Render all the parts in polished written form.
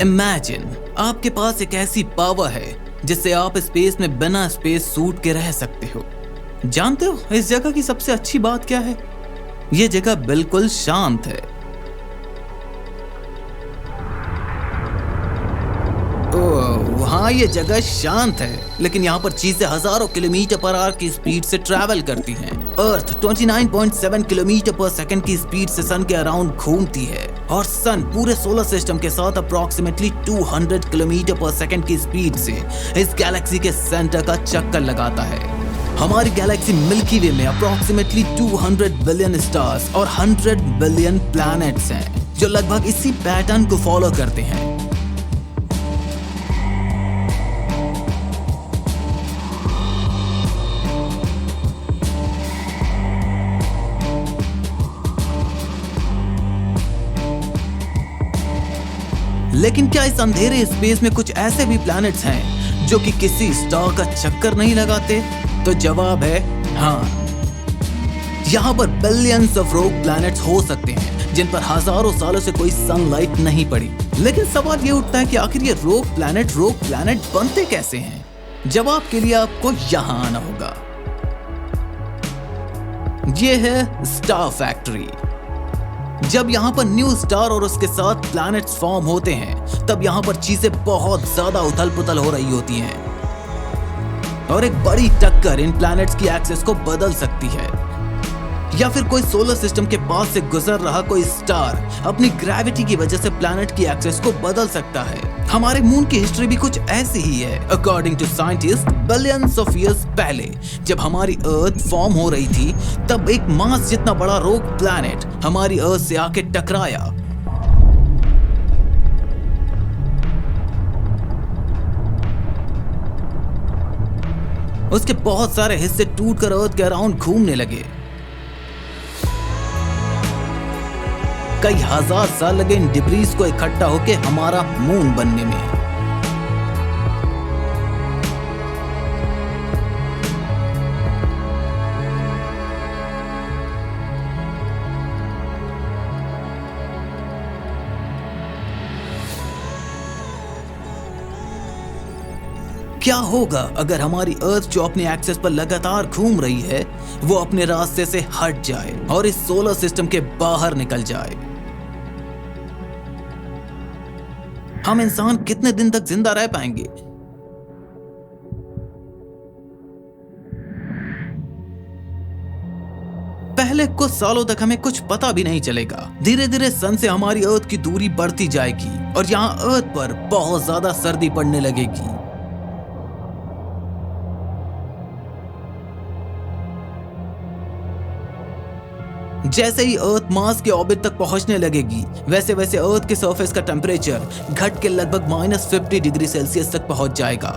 Imagine आपके पास एक ऐसी पावर है जिससे आप स्पेस में बिना स्पेस सूट के रह सकते हो। जानते हो इस जगह की सबसे अच्छी बात क्या है? ये जगह बिल्कुल शांत है। ओह हाँ, ये जगह शांत है, लेकिन यहाँ पर चीजें हजारों किलोमीटर पर आवर की स्पीड से ट्रैवल करती हैं। अर्थ 29.7 किलोमीटर पर सेकंड की स्पीड से सन के अराउंड घूमती है और सन पूरे सोलर सिस्टम के साथ अप्रोक्सीमेटली 200 किलोमीटर पर सेकंड की स्पीड से इस गैलेक्सी के सेंटर का चक्कर लगाता है। हमारी गैलेक्सी मिल्की वे में अप्रोक्सीमेटली 200 बिलियन स्टार्स और 100 बिलियन प्लैनेट्स हैं जो लगभग इसी पैटर्न को फॉलो करते हैं। लेकिन क्या इस अंधेरे स्पेस में कुछ ऐसे भी प्लैनेट्स हैं जो कि किसी स्टार का चक्कर नहीं लगाते? तो जवाब है हाँ। यहाँ पर बिलियंस ऑफ रोग प्लैनेट्स हो सकते हैं जिन पर हजारों सालों से कोई सनलाइट नहीं पड़ी। लेकिन सवाल ये उठता है कि आखिर ये रोग प्लैनेट बनते कैसे हैं? जवाब के लिए आपको यहाँ आना होगा। ये है स्टार फैक्ट्री। जब यहाँ पर न्यू स्टार और उसके साथ प्लैनेट्स फॉर्म होते हैं तब यहाँ पर चीजें बहुत ज्यादा उथल पुथल हो रही होती हैं और एक बड़ी टक्कर इन प्लैनेट्स की एक्सेस को बदल सकती है। या फिर कोई सोलर सिस्टम के पास से गुजर रहा कोई स्टार अपनी ग्रेविटी की वजह से प्लैनेट की एक्सेस को बदल सकता है। हमारे मून की हिस्ट्री भी कुछ ऐसी ही है। According to scientist, billions of years पहले जब हमारी अर्थ फॉर्म हो रही थी तब एक मास जितना बड़ा रोग प्लैनेट हमारी अर्थ से आके टकराया। उसके बहुत सारे हिस्से टूटकर अर्थ के अराउंड घूमने लगे। कई हजार साल लगे इन डिब्रीज को इकट्ठा होकर हमारा मून बनने में। क्या होगा अगर हमारी अर्थ जो अपने एक्सेस पर लगातार घूम रही है वो अपने रास्ते से हट जाए और इस सोलर सिस्टम के बाहर निकल जाए? हम इंसान कितने दिन तक जिंदा रह पाएंगे? पहले कुछ सालों तक हमें कुछ पता भी नहीं चलेगा। धीरे धीरे सन से हमारी अर्थ की दूरी बढ़ती जाएगी और यहाँ अर्थ पर बहुत ज्यादा सर्दी पड़ने लगेगी। जैसे ही अर्थ मार्स के ऑर्बिट तक पहुंचने लगेगी वैसे वैसे अर्थ के सरफेस का टेम्परेचर घट के लगभग -50 डिग्री सेल्सियस तक पहुंच जाएगा।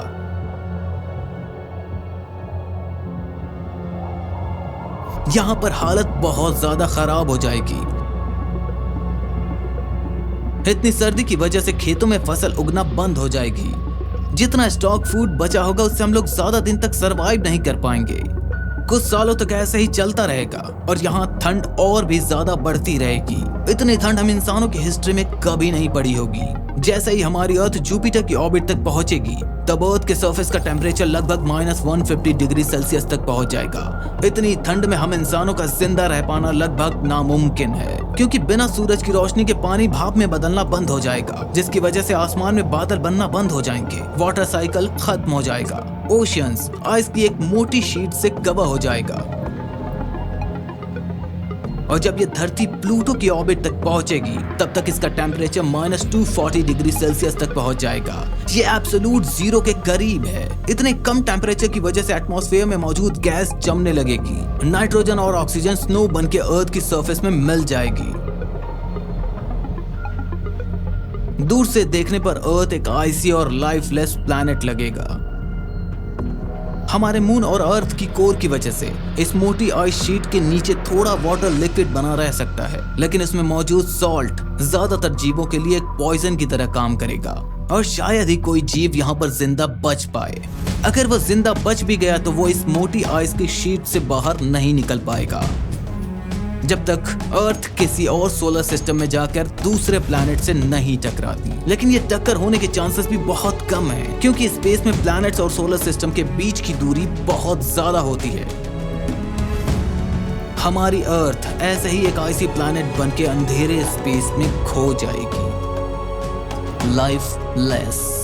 यहां पर हालत बहुत ज्यादा खराब हो जाएगी। इतनी सर्दी की वजह से खेतों में फसल उगना बंद हो जाएगी। जितना स्टॉक फूड बचा होगा उससे हम लोग ज्यादा दिन तक सरवाइव नहीं कर पाएंगे। कुछ सालों तक ऐसे ही चलता रहेगा और यहाँ ठंड और भी ज्यादा बढ़ती रहेगी। इतनी ठंड हम इंसानों की हिस्ट्री में कभी नहीं पड़ी होगी। जैसे ही हमारी अर्थ जुपिटर की ऑर्बिट तक पहुंचेगी तब अर्थ के सरफेस का टेम्परेचर लगभग -150 डिग्री सेल्सियस तक पहुंच जाएगा। इतनी ठंड में हम इंसानों का जिंदा रह पाना लगभग नामुमकिन है, क्योंकि बिना सूरज की रोशनी के पानी भाप में बदलना बंद हो जाएगा, जिसकी वजह से आसमान में बादल बनना बंद हो जाएंगे। वाटर साइकिल खत्म हो जाएगा। ओशियंस आइस की एक मोटी शीट से कवर हो जाएगा और जब ये धरती प्लूटो की ऑर्बिट तक पहुंचेगी तब तक इसका टेम्परेचर -240 डिग्री सेल्सियस तक पहुंच जाएगा। ये एब्सोल्यूट जीरो के करीब है। इतने कम टेम्परेचर की वजह से एटमॉस्फेयर में मौजूद गैस जमने लगेगी। नाइट्रोजन और ऑक्सीजन स्नो बन के अर्थ की सरफेस में मिल जाएगी। दूर से देखने पर अर्थ एक आइसी और लाइफलेस प्लैनेट लगेगा। हमारे मून और अर्थ की कोर की वजह से इस मोटी आइस शीट के नीचे थोड़ा वाटर लिक्विड बना रह सकता है, लेकिन इसमें मौजूद सॉल्ट ज्यादातर जीवों के लिए एक पॉइजन की तरह काम करेगा और शायद ही कोई जीव यहाँ पर जिंदा बच पाए। अगर वो जिंदा बच भी गया तो वो इस मोटी आइस की शीट से बाहर नहीं निकल पाएगा। जब तक अर्थ किसी और सोलर सिस्टम में जाकर दूसरे प्लैनेट से नहीं टकराती। लेकिन ये टक्कर होने के चांसेस भी बहुत कम हैं, क्योंकि स्पेस में प्लैनेट्स और सोलर सिस्टम के बीच की दूरी बहुत ज्यादा होती है। हमारी अर्थ ऐसे ही एक आइसी प्लैनेट बनके अंधेरे स्पेस में खो जाएगी। Life less.